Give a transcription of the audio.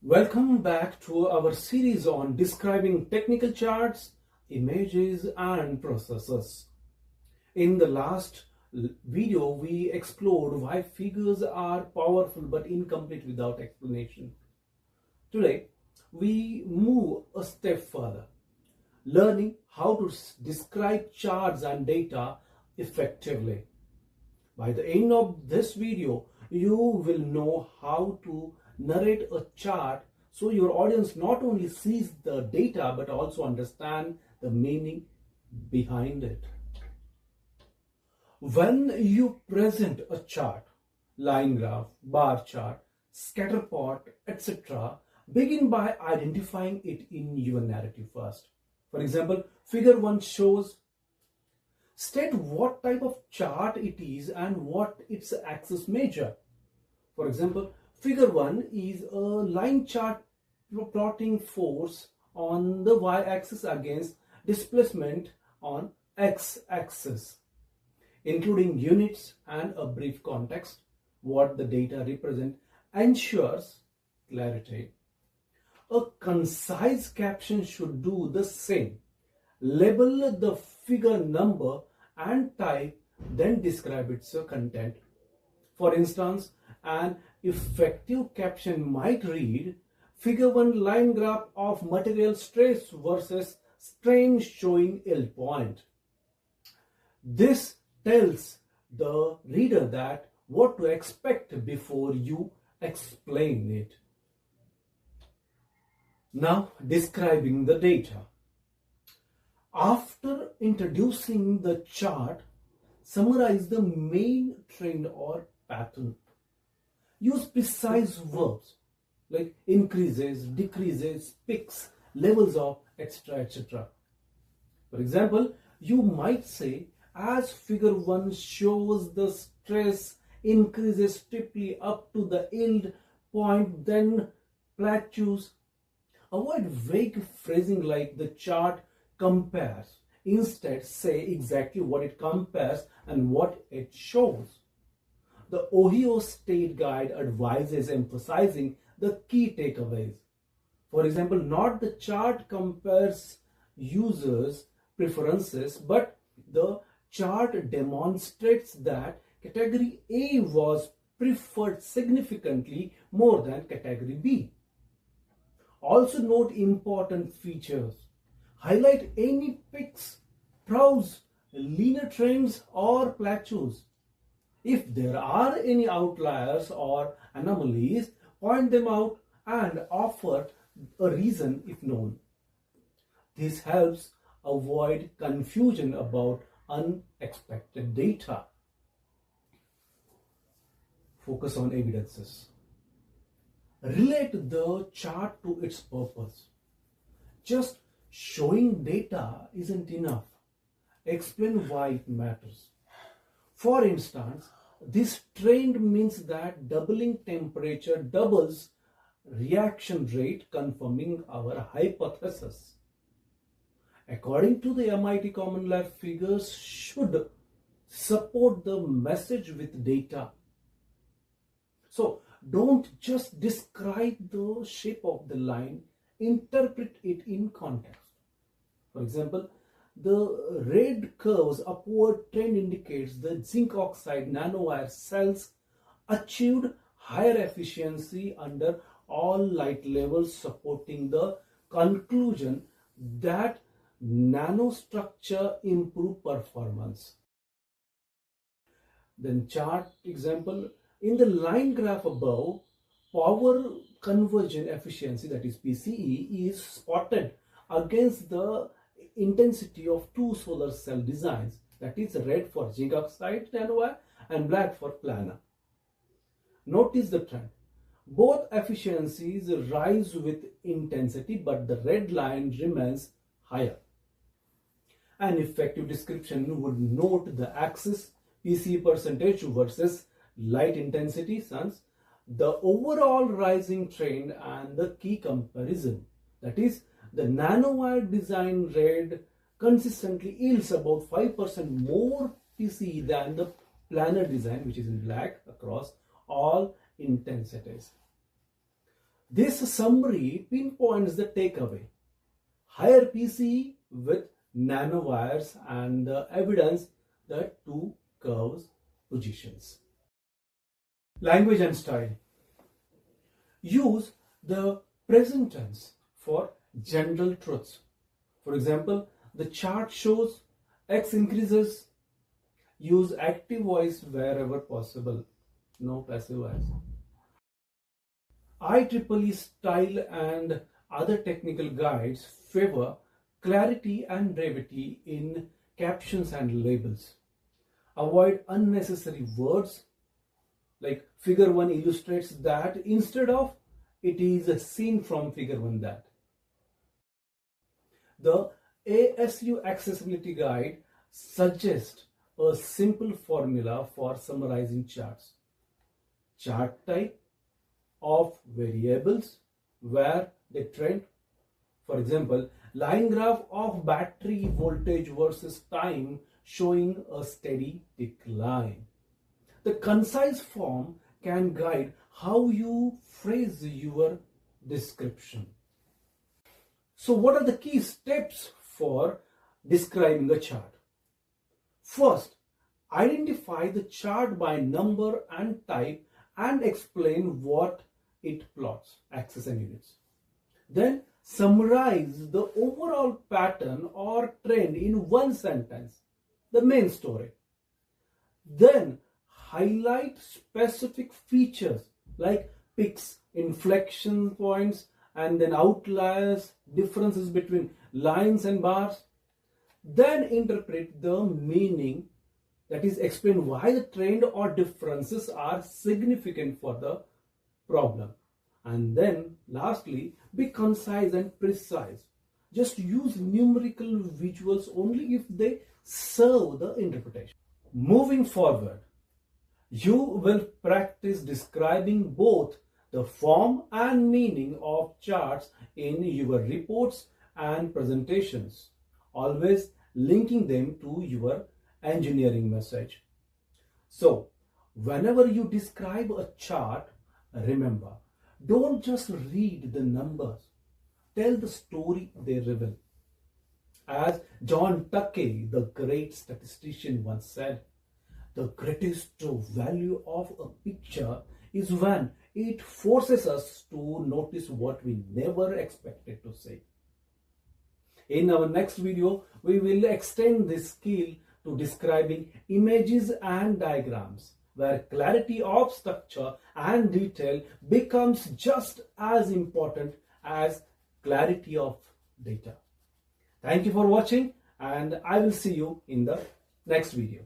Welcome back to our series on describing technical charts, images and processes. In the last video, we explored why figures are powerful but incomplete without explanation. Today, we move a step further, learning how to describe charts and data effectively. By the end of this video, you will know how to narrate a chart so your audience not only sees the data but also understand the meaning behind it. When you present a chart, line graph, bar chart, scatter plot, etc., begin by identifying it in your narrative first. For example, figure 1 shows. State what type of chart it is and what its axis measure. For example, figure 1 is a line chart plotting force on the y-axis against displacement on x-axis, including units and a brief context. What the data represent ensures clarity. A concise caption should do the same. Label the figure number and type, then describe its content. For instance, an effective caption might read, figure 1 line graph of material stress versus strain showing yield point. This tells the reader that what to expect before you explain it. Now, describing the data. After introducing the chart, summarize the main trend or pattern. Use precise verbs like increases, decreases, peaks, levels of, etc., etc. For example, you might say, as figure 1 shows, the stress increases steeply up to the yield point, then plateaus. Avoid vague phrasing like the chart compares. Instead, say exactly what it compares and what it shows. The Ohio State Guide advises emphasizing the key takeaways. For example, not the chart compares users' preferences, but the chart demonstrates that category A was preferred significantly more than category B. Also note important features. Highlight any peaks, troughs, linear trends or plateaus. If there are any outliers or anomalies, point them out and offer a reason if known. This helps avoid confusion about unexpected data. Focus on evidences. Relate the chart to its purpose. Just showing data isn't enough. Explain why it matters. For instance, this trend means that doubling temperature doubles reaction rate, confirming our hypothesis. According to the MIT Common Lab, figures should support the message with data. So, don't just describe the shape of the line, interpret it in context. For example, the red curve's upward trend indicates the zinc oxide nanowire cells achieved higher efficiency under all light levels, supporting the conclusion that nanostructure improve performance. Then chart example. In the line graph above, power conversion efficiency, that is PCE, is spotted against the intensity of two solar cell designs, that is red for zinc oxide nanowire and black for planar. Notice the trend. Both efficiencies rise with intensity, but the red line remains higher. An effective description would note the axis PCE percentage versus light intensity suns, the overall rising trend and the key comparison. That is, the nanowire design red consistently yields about 5% more PCE than the planner design, which is in black across all intensities. This summary pinpoints the takeaway. Higher PCE with nanowires and the evidence that two curves positions. Language and style. Use the present tense for general truths. For example, the chart shows X increases. Use active voice wherever possible, no passive voice. IEEE style and other technical guides favor clarity and brevity in captions and labels. Avoid unnecessary words, like figure 1 illustrates that instead of it is a scene from figure 1 that. The ASU Accessibility Guide suggests a simple formula for summarizing charts. Chart type of variables where they trend. For example, line graph of battery voltage versus time showing a steady decline. The concise form can guide how you phrase your description. So what are the key steps for describing a chart? First, identify the chart by number and type and explain what it plots, axes and units. Then summarize the overall pattern or trend in one sentence, the main story. Then highlight specific features like peaks, inflection points, and then outliers, differences between lines and bars. Then interpret the meaning, that is, explain why the trend or differences are significant for the problem. And then lastly, be concise and precise. Just use numerical visuals only if they serve the interpretation. Moving forward, you will practice describing both the form and meaning of charts in your reports and presentations, always linking them to your engineering message. So, whenever you describe a chart, remember, don't just read the numbers, tell the story they reveal. As John Tukey, the great statistician, once said, the greatest value of a picture is when it forces us to notice what we never expected to see. In our next video, we will extend this skill to describing images and diagrams, where clarity of structure and detail becomes just as important as clarity of data. Thank you for watching, and I will see you in the next video.